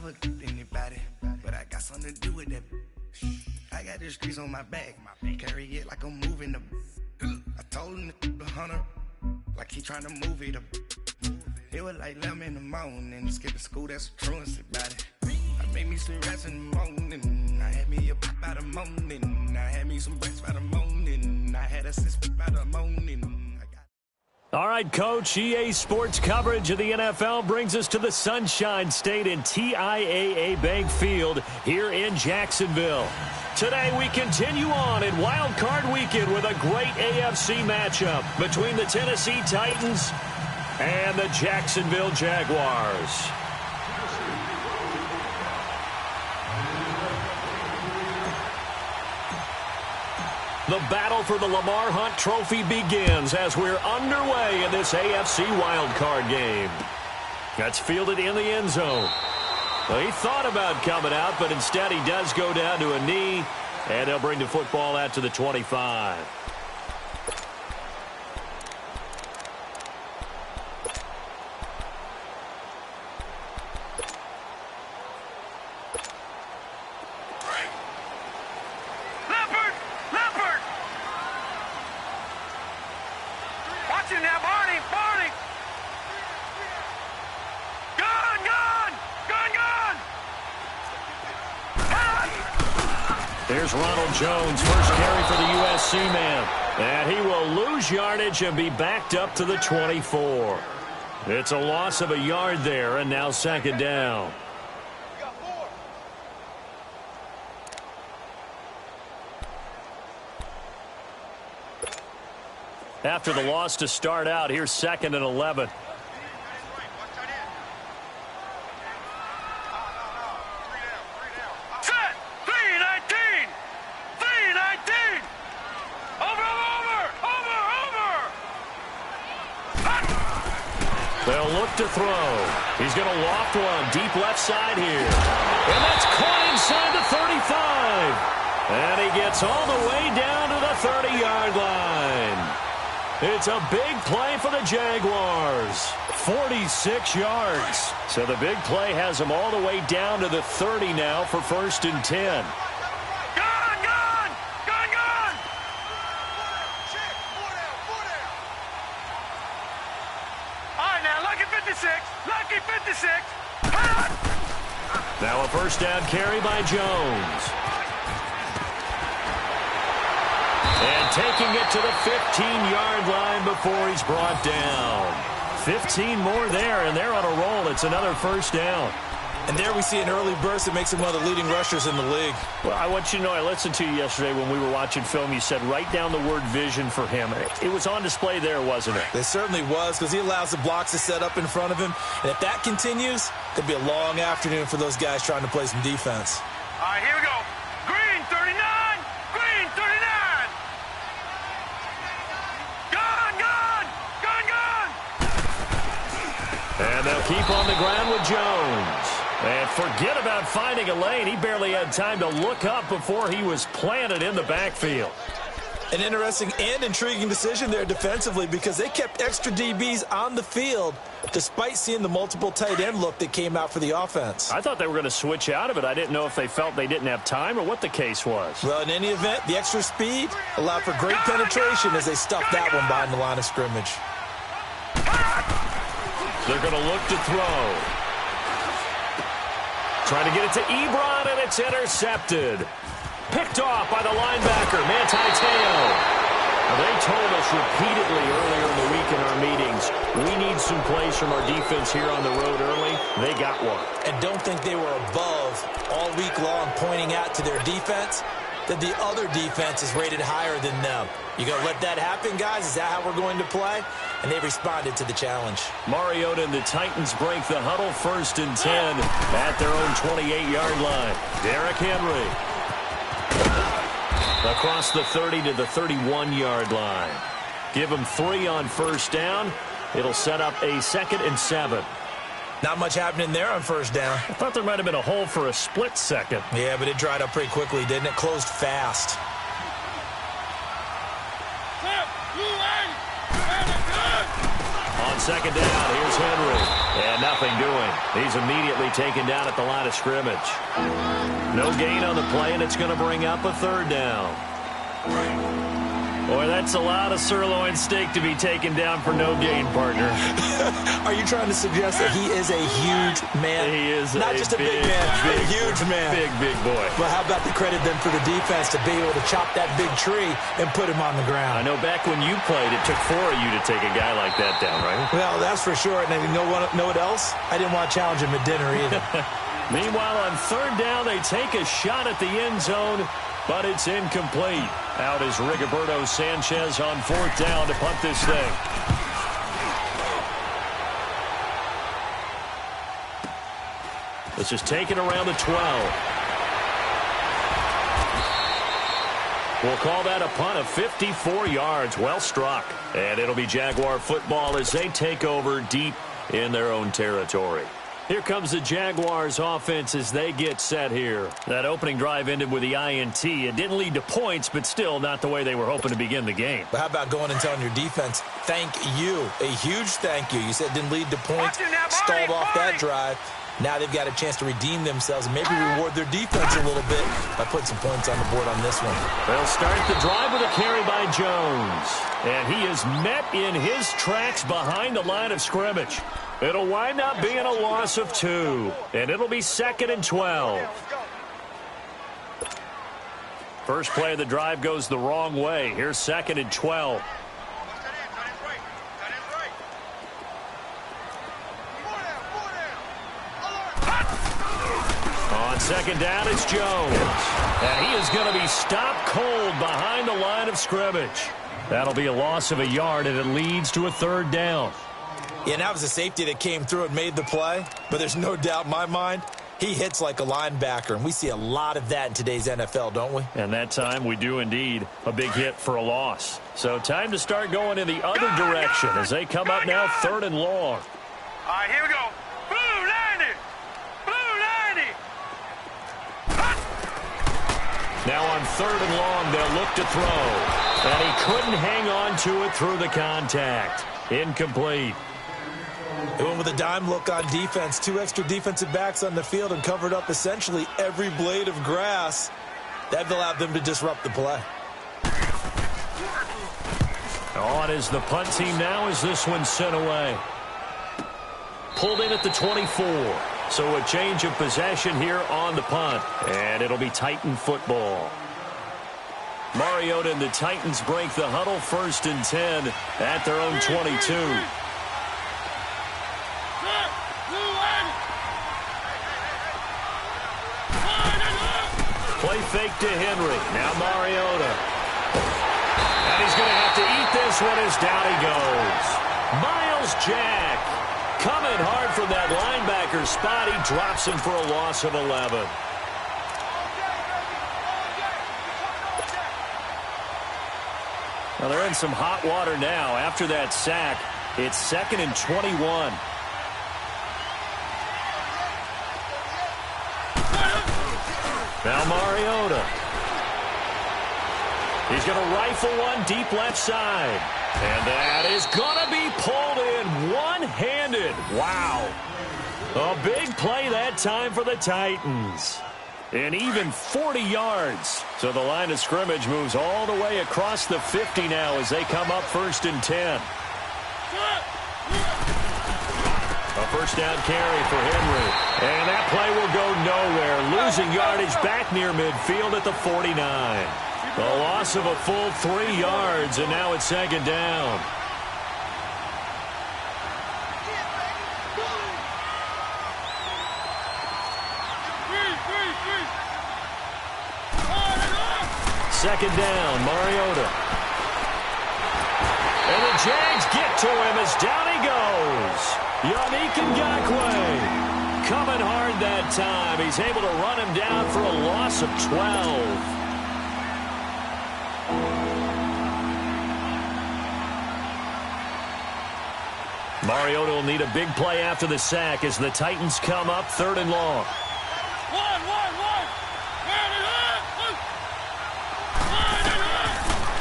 never anybody, but I got something to do with that. I got the streets on my back, carry it like I'm moving the. I told him the hunter, like he trying to move it up. It was like 11 in the morning, skip to school, that's a truancy about it. I made me some rats in the morning, I had me a pop by the morning, I had me some breaks by the morning, I had a sis by the morning. All right, Coach, EA Sports coverage of the NFL brings us to the Sunshine State in TIAA Bank Field here in Jacksonville. Today we continue on in Wild Card Weekend with a great AFC matchup between the Tennessee Titans and the Jacksonville Jaguars. The battle for the Lamar Hunt Trophy begins as we're underway in this AFC wildcard game. That's fielded in the end zone. Well, he thought about coming out, but instead he does go down to a knee, and they'll bring the football out to the 25. Here's Ronald Jones, first carry for the USC man. And he will lose yardage and be backed up to the 24. It's a loss of a yard there, and now second down. After the loss to start out, here's 2nd and 11. They'll look to throw. He's going to loft one deep left side here. And that's caught inside the 35. And he gets all the way down to the 30-yard line. It's a big play for the Jaguars. 46 yards. So the big play has him all the way down to the 30 now for 1st and 10. Lucky 56. Now a first down carry by Jones. And taking it to the 15-yard line before he's brought down. 15 more there, and they're on a roll. It's another first down. And there we see an early burst that makes him one of the leading rushers in the league. Well, I want you to know, I listened to you yesterday when we were watching film. You said write down the word vision for him. It was on display there, wasn't it? It certainly was, because he allows the blocks to set up in front of him. And if that continues, it'll be a long afternoon for those guys trying to play some defense. All right, here we go. Green 39. Green 39. Gone. And they'll keep on the ground with Jones. And forget about finding a lane. He barely had time to look up before he was planted in the backfield. An interesting and intriguing decision there defensively, because they kept extra DBs on the field despite seeing the multiple tight end look that came out for the offense. I thought they were going to switch out of it. I didn't know if they felt they didn't have time or what the case was. Well, in any event, the extra speed allowed for great penetration as they stuffed that one behind the line of scrimmage. They're going to look to throw. Trying to get it to Ebron, and it's intercepted. Picked off by the linebacker, Manti Te'o. They told us repeatedly earlier in the week in our meetings, we need some plays from our defense here on the road early. They got one. And don't think they were above all week long pointing out to their defense that the other defense is rated higher than them. You going to let that happen, guys? Is that how we're going to play? And they responded to the challenge. Mariota and the Titans break the huddle 1st and 10 at their own 28-yard line. Derrick Henry across the 30 to the 31-yard line. Give them 3 on first down. It'll set up a 2nd and 7. Not much happening there on first down. I thought there might have been a hole for a split second. Yeah, but it dried up pretty quickly, didn't it? Closed fast. On second down, here's Henry. And nothing doing. He's immediately taken down at the line of scrimmage. No gain on the play, and it's going to bring up a third down. Boy, that's a lot of sirloin steak to be taken down for no gain, partner. Are you trying to suggest that he is a huge man? He is not just a big man, a huge man. Big boy. But how about the credit then for the defense to be able to chop that big tree and put him on the ground? I know back when you played, it took 4 of you to take a guy like that down, right? Well, that's for sure. And you know what else? I didn't want to challenge him at dinner either. Meanwhile, on third down, they take a shot at the end zone, but it's incomplete. Out is Rigoberto Sanchez on fourth down to punt this thing. This is taken around the 12. We'll call that a punt of 54 yards. Well struck. And it'll be Jaguar football as they take over deep in their own territory. Here comes the Jaguars offense as they get set here. That opening drive ended with the INT. It didn't lead to points, but still not the way they were hoping to begin the game. But how about going and telling your defense, thank you, a huge thank you. You said it didn't lead to points, stalled off that drive. Now they've got a chance to redeem themselves and maybe reward their defense a little bit by putting some points on the board on this one. They'll start the drive with a carry by Jones. And he is met in his tracks behind the line of scrimmage. It'll wind up being a loss of 2. And it'll be 2nd and 12. First play of the drive goes the wrong way. Here's 2nd and 12. On second down, it's Jones. And he is going to be stopped cold behind the line of scrimmage. That'll be a loss of a yard, and it leads to a third down. Yeah, and that was a safety that came through and made the play. But there's no doubt in my mind, he hits like a linebacker. And we see a lot of that in today's NFL, don't we? And that time we do indeed. A big hit for a loss. So time to start going in the other direction as they come up now 3rd and long. All right, here we go. Blue 90. Blue 90. Now on 3rd and long, they'll look to throw. And he couldn't hang on to it through the contact. Incomplete. They went with a dime look on defense. 2 extra defensive backs on the field and covered up essentially every blade of grass. That allowed them to disrupt the play. On is the punt team now as this one's sent away. Pulled in at the 24. So a change of possession here on the punt. And it'll be Titan football. Mariota and the Titans break the huddle 1st and 10 at their own 22. Play fake to Henry. Now Mariota. And he's going to have to eat this one as down he goes. Miles Jack coming hard from that linebacker spot. He drops him for a loss of 11. Well, they're in some hot water now. After that sack, it's 2nd and 21. Now Mariota. He's going to rifle one deep left side. And that is going to be pulled in one-handed. Wow. A big play that time for the Titans. And even 40 yards. So the line of scrimmage moves all the way across the 50 now as they come up 1st and 10. A first down carry for Henry. And that play will go nowhere. Losing yardage back near midfield at the 49. A loss of a full 3 yards, and now it's 2nd down. Second down, Mariota. And the Jags get to him as down he goes. Yannick Ngakoue coming hard that time. He's able to run him down for a loss of 12. Mariota will need a big play after the sack as the Titans come up 3rd and long.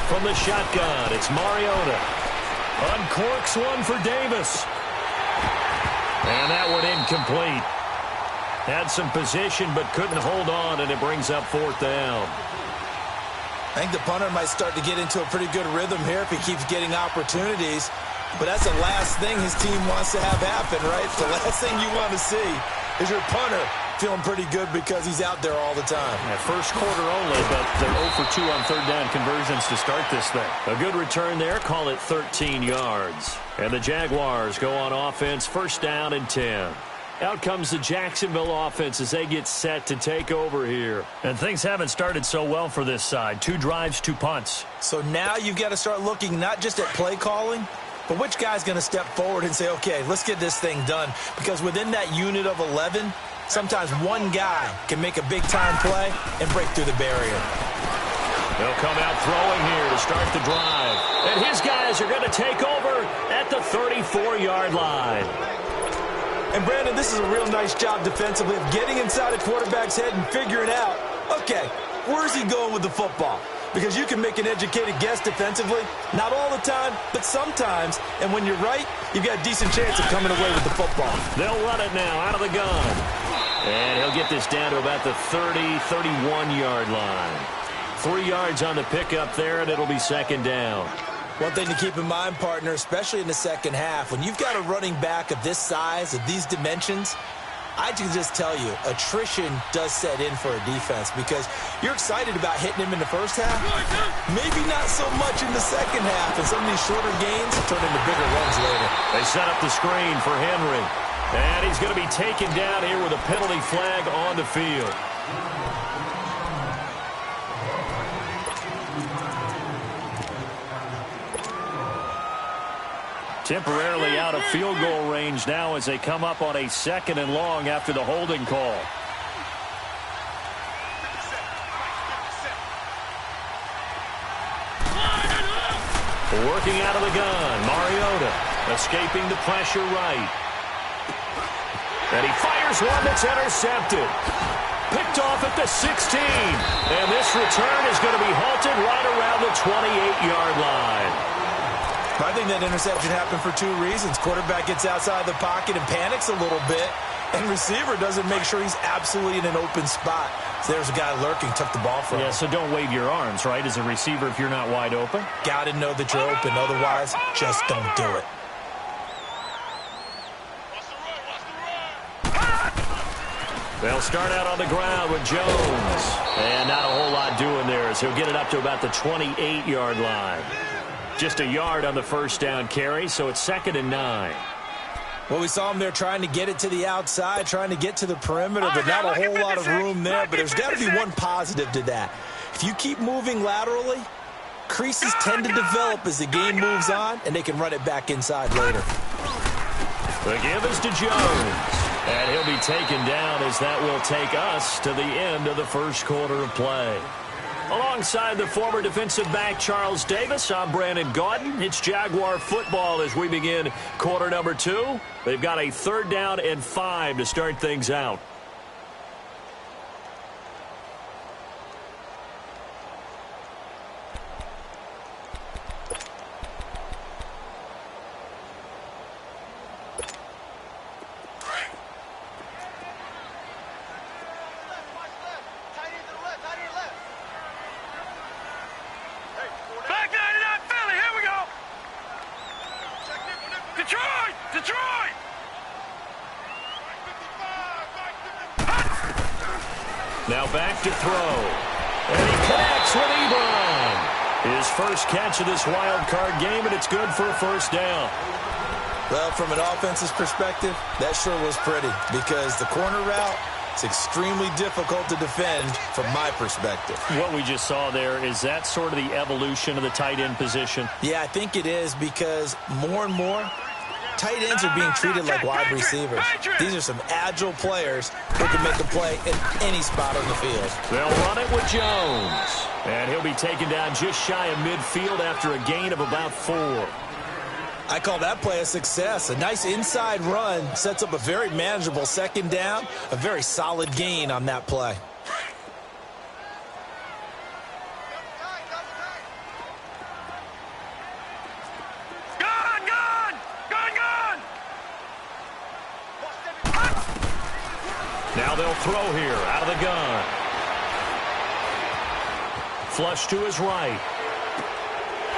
From the shotgun, it's Mariota. Uncorks one for Davis. And that one incomplete. Had some position but couldn't hold on, and it brings up 4th down. I think the punter might start to get into a pretty good rhythm here if he keeps getting opportunities. But that's the last thing his team wants to have happen, right? The last thing you want to see is your punter feeling pretty good because he's out there all the time. Yeah, first quarter only, but they're 0 for 2 on 3rd down conversions to start this thing. A good return there, call it 13 yards. And the Jaguars go on offense, 1st down and 10. Out comes the Jacksonville offense as they get set to take over here. And things haven't started so well for this side. 2 drives, 2 punts. So now you've got to start looking not just at play calling, but which guy's going to step forward and say, okay, let's get this thing done. Because within that unit of 11, sometimes one guy can make a big-time play and break through the barrier. They'll come out throwing here to start the drive. And his guys are going to take over at the 34-yard line. And, Brandon, this is a real nice job defensively of getting inside a quarterback's head and figuring out, okay, where's he going with the football? Because you can make an educated guess defensively, not all the time, but sometimes. And when you're right, you've got a decent chance of coming away with the football. They'll run it now out of the gun. And he'll get this down to about the 30, 31-yard line. 3 yards on the pickup there, and it'll be 2nd down. One thing to keep in mind, partner, especially in the second half, when you've got a running back of this size, of these dimensions, I can just tell you, attrition does set in for a defense because you're excited about hitting him in the first half. Maybe not so much in the second half, and some of these shorter gains turn into bigger runs later. They set up the screen for Henry. And he's going to be taken down here with a penalty flag on the field. Temporarily out of field goal range now as they come up on a 2nd and long after the holding call. Working out of the gun, Mariota escaping the pressure right. And he fires one that's intercepted. Picked off at the 16. And this return is going to be halted right around the 28-yard line. I think that interception happened for 2 reasons. Quarterback gets outside the pocket and panics a little bit, and receiver doesn't make sure he's absolutely in an open spot. So there's a guy lurking, took the ball from him. Yeah, so don't wave your arms, right, as a receiver if you're not wide open. Got to know that you're open. Otherwise, just don't do it. They'll start out on the ground with Jones. And not a whole lot doing there as he'll get it up to about the 28-yard line. Just a yard on the 1st down carry, so it's 2nd and 9. Well, we saw him there trying to get it to the outside, trying to get to the perimeter, but not a whole lot of room there. But there's got to be one positive to that. If you keep moving laterally, creases tend to develop as the game moves on, and they can run it back inside later. The give is to Jones. And he'll be taken down as that will take us to the end of the 1st quarter of play. Alongside the former defensive back Charles Davis, I'm Brandon Gaudin. It's Jaguar football as we begin quarter number 2. They've got a 3rd down and 5 to start things out. Now back to throw. And he connects with Ebron. His first catch of this wild card game, and it's good for a 1st down. Well, from an offense's perspective, that sure was pretty because the corner route is extremely difficult to defend from my perspective. What we just saw there, is that sort of the evolution of the tight end position? Yeah, I think it is because more and more, tight ends are being treated like wide receivers. These are some agile players who can make a play in any spot on the field. They'll run it with Jones. And he'll be taken down just shy of midfield after a gain of about 4. I call that play a success. A nice inside run sets up a very manageable 2nd down, a very solid gain on that play. they'll throw here out of the gun. Flush to his right.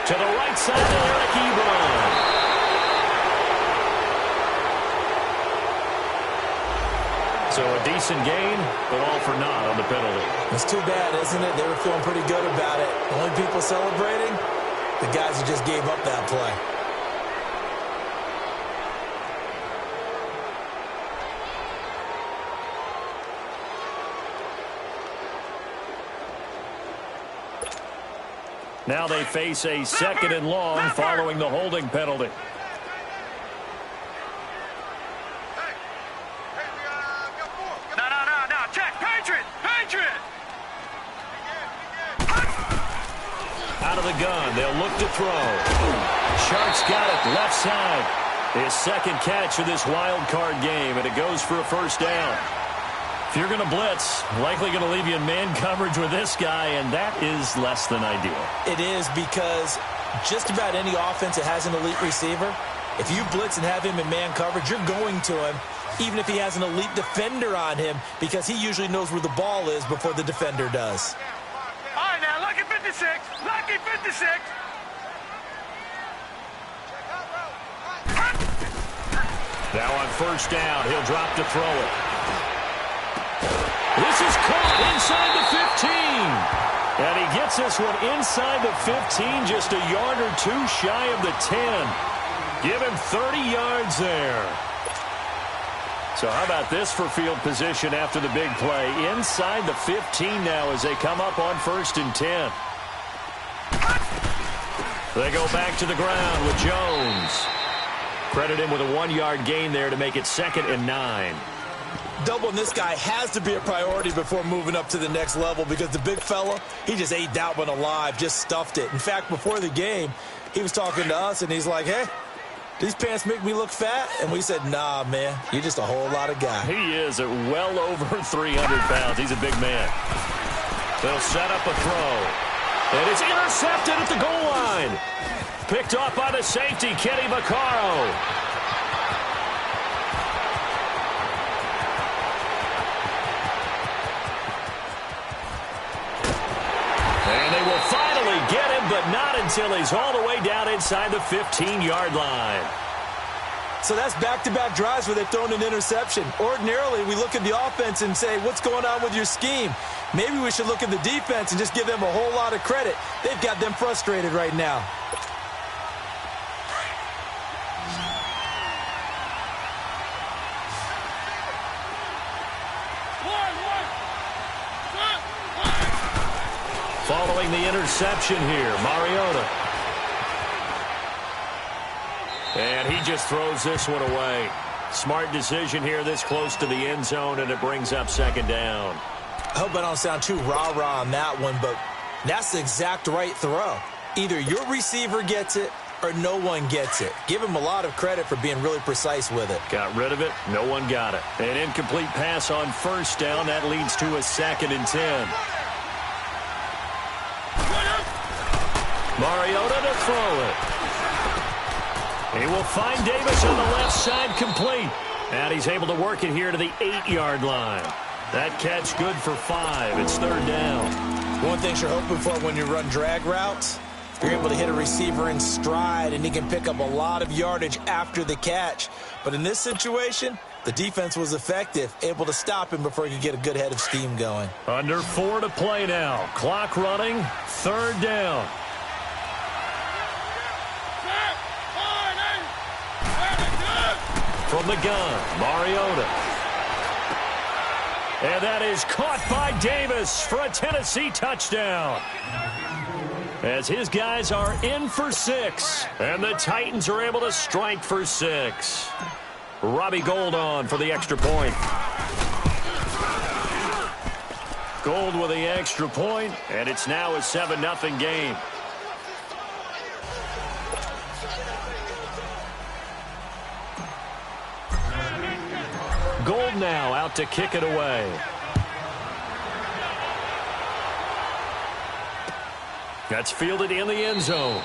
To the right side of Eric Ebron. So a decent gain, but all for naught on the penalty. It's too bad, isn't it? They were feeling pretty good about it. The only people celebrating, the guys who just gave up that play. Now they face a second and long following the holding penalty. No, check, Patriot! Out of the gun, they'll look to throw. Sharks got it, left side. His second catch of this wild card game, and it goes for a first down. If you're going to blitz, likely going to leave you in man coverage with this guy, and that is less than ideal. It is, because just about any offense that has an elite receiver, if you blitz and have him in man coverage, you're going to him, even if he has an elite defender on him, because he usually knows where the ball is before the defender does. All right, now, lucky 56. Lucky 56. Now on first down, he'll drop to throw it. This is caught inside the 15. And he gets this one inside the 15, just a yard or two shy of the 10. Give him 30 yards there. So how about this for field position after the big play? Inside the 15 now as they come up on 1st and 10. They go back to the ground with Jones. Credit him with a 1-yard gain there to make it 2nd and 9. Doubling this guy has to be a priority before moving up to the next level, because the big fella, he just ate that one alive, just stuffed it. In fact, before the game, he was talking to us, and he's like, hey, these pants make me look fat? And we said, nah, man, you're just a whole lot of guy. He is at well over 300 pounds. He's a big man. They'll set up a throw. And it's intercepted at the goal line. Picked off by the safety, Kenny Vaccaro. And they will finally get him, but not until he's all the way down inside the 15-yard line. So that's back-to-back drives where they've thrown an interception. Ordinarily, we look at the offense and say, what's going on with your scheme? Maybe we should look at the defense and just give them a whole lot of credit. They've got them frustrated right now. Following the interception here, Mariota. And he just throws this one away. Smart decision here this close to the end zone, and it brings up 2nd down. I hope I don't sound too rah-rah on that one, but that's the exact right throw. Either your receiver gets it or no one gets it. Give him a lot of credit for being really precise with it. Got rid of it. No one got it. An incomplete pass on 1st down. That leads to a 2nd and 10. Mariota to throw it. He will find Davis on the left side, complete. And he's able to work it here to the 8-yard line. That catch good for 5. It's 3rd down. One thing you're hoping for when you run drag routes, you're able to hit a receiver in stride, and he can pick up a lot of yardage after the catch. But in this situation, the defense was effective, able to stop him before he could get a good head of steam going. Under 4 to play now. Clock running. 3rd down. From the gun, Mariota. And that is caught by Davis for a Tennessee touchdown. As his guys are in for 6. And the Titans are able to strike for 6. Robbie Gould on for the extra point. Gould with the extra point, and it's now a 7-0 game. Gould now out to kick it away. That's fielded in the end zone.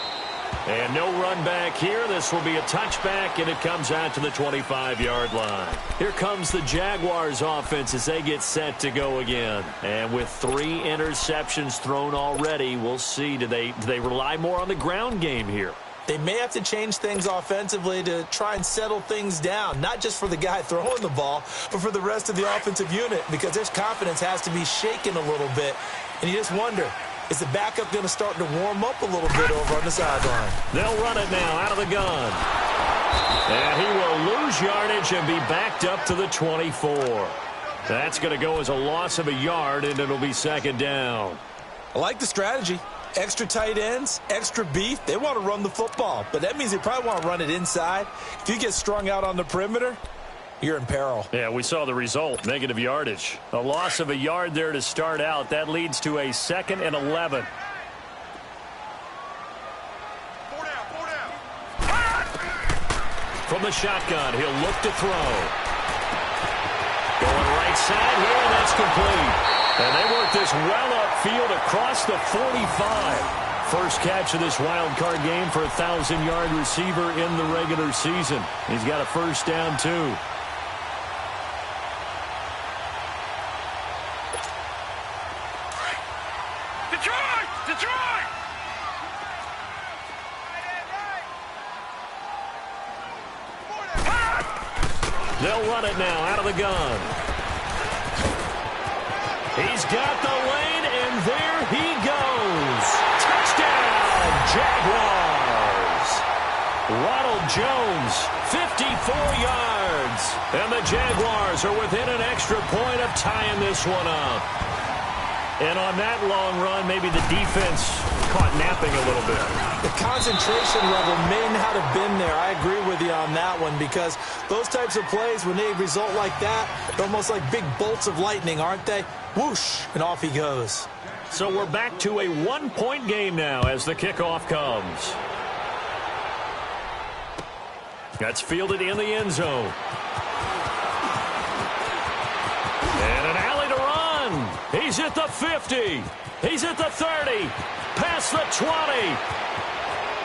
And no run back here. This will be a touchback, and it comes out to the 25-yard line. Here comes the Jaguars offense as they get set to go again. And with 3 interceptions thrown already, we'll see. Do they rely more on the ground game here? They may have to change things offensively to try and settle things down, not just for the guy throwing the ball, but for the rest of the offensive unit, because their confidence has to be shaken a little bit. And you just wonder, is the backup going to start to warm up a little bit over on the sideline? They'll run it now out of the gun. And he will lose yardage and be backed up to the 24. That's going to go as a loss of a yard, and it'll be second down. I like the strategy. Extra tight ends, extra beef. They want to run the football, but that means they probably want to run it inside. If you get strung out on the perimeter, you're in peril. Yeah, we saw the result, negative yardage. A loss of a yard there to start out. That leads to a 2nd and 11. 4 down. From the shotgun, he'll look to throw. Going right side here, and that's complete. And they work this well upfield across the 45. First catch of this wild card game for a 1,000-yard receiver in the regular season. He's got a first down, too. Detroit! They'll run it now out of the gun. He's got the lane, and there he goes. Touchdown, Jaguars. Ronald Jones, 54 yards. And the Jaguars are within an extra point of tying this one up. And on that long run, maybe the defense caught napping a little bit. The concentration level may not have been there. I agree with you on that one, because those types of plays, when they result like that, they're almost like big bolts of lightning, aren't they? Whoosh, and off he goes. So we're back to a 1-point game now as the kickoff comes. That's fielded in the end zone. And an alley to run. He's at the 50. He's at the 30. Past the 20.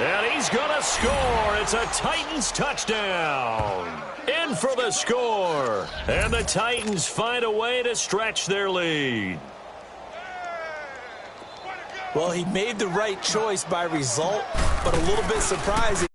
And he's going to score. It's a Titans touchdown. In for the score. And the Titans find a way to stretch their lead. Well, he made the right choice by result, but a little bit surprising.